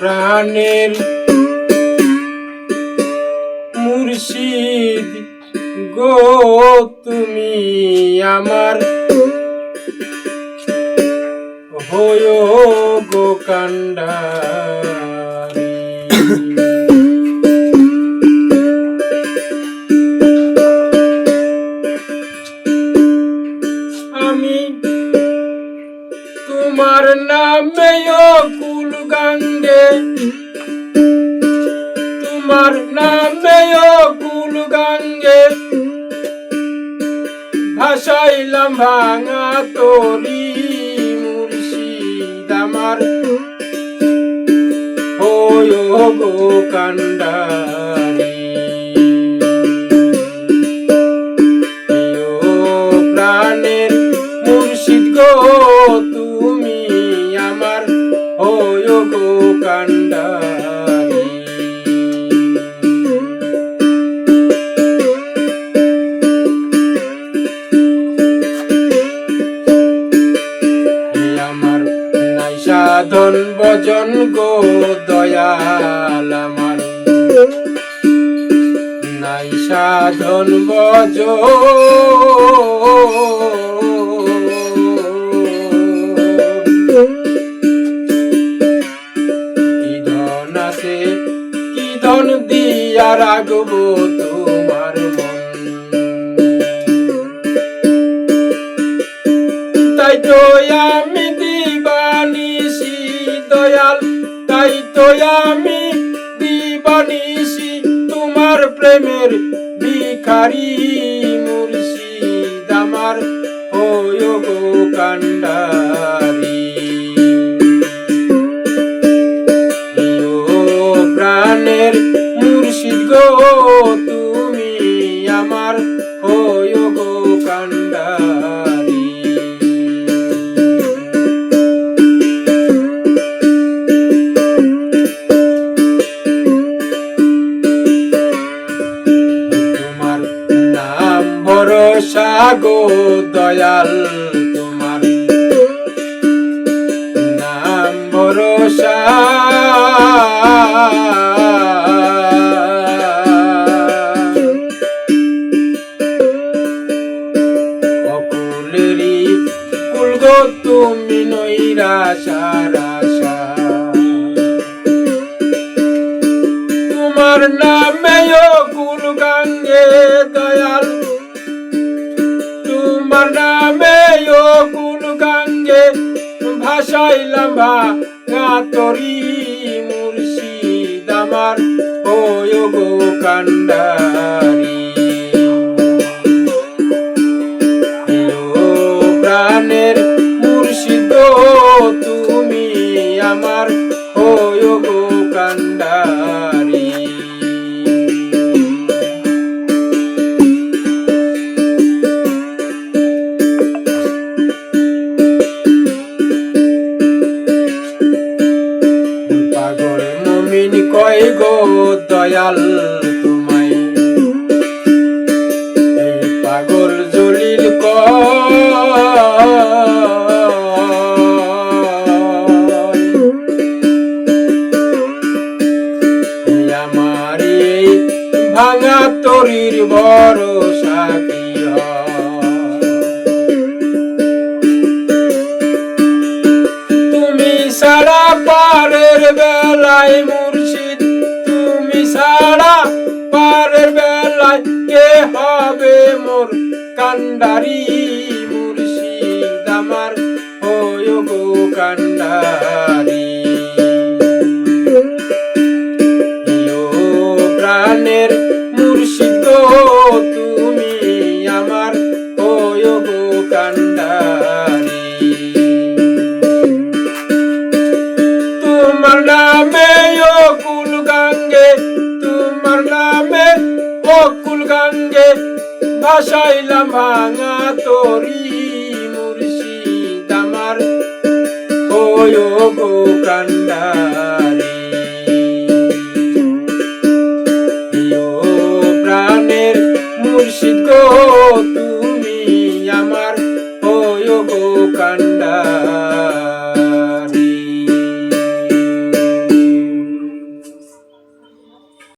প্রাণের মুর্শিদ গো তুমি আমার হয় গো কান্ডারি। আমি তোমার নামে কুল গাঙ্গে, তোমার নামে কুল গাঙ্গে ভাসাইলাম ভাঙা তরি। মুর্শিদ আমার হয় গো কান্ডারি। প্রাণের মুর্শিদ গো তুমি আমার হয় গো কান্ডারি। আমার নাই সাধন ভজন গো দয়াল, আমার নাই সাধন ভজন। কি ধন আছে কি ধন দিয়া রাখবো তোমার মন, তাই তো আমি দিবানিসি দয়াল, তাই তো আমি দিবানিসি তোমার প্রেমের ভিখারি। মুর্শিদ আমার হয় গো কান্ডারি। প্রাণের মুর্শিদ গো তুমি আমার হয় গো কান্ডারি। তোমার নাম ভরসা গো দয়াল, তোমার নাম ভরসা। অকুলেরই কুল গো তুমি নৈরাশার আশা। তোমার নামে কুল গাঙ্গে দয়াল, তোমার নামে কুল গাঙ্গে ভাসাইলাম ভাঙা তরি। মুর্শিদ আমার হয় গো কান্ডারি। প্রাণের মুর্শিদ গো তুমি আমার হয় গো কান্ডারি। পাগল মুমিন কয় গো দয়াল তোমায়, এই পাগল জলিল কয় আমার এই ভাঙা তরির ভরসা কি হয়। তুমি সারা পারের বেলায় মুর্শিদ, তুমি সারা পারের বেলায় কে হবে মোর কান্ডারি। মুর্শিদ আমার হয় গো কান্ডারি। প্রাণের মুর্শিদ গো তুমি আমার হয় গো কান্ডারি। তোমার নামে কুল গাঙ্গে, তোমার নামে কুল গাঙ্গে ভাসাইলাম ভাঙা তরি। মুর্শিদ আমার হয় গো কান্ডারি।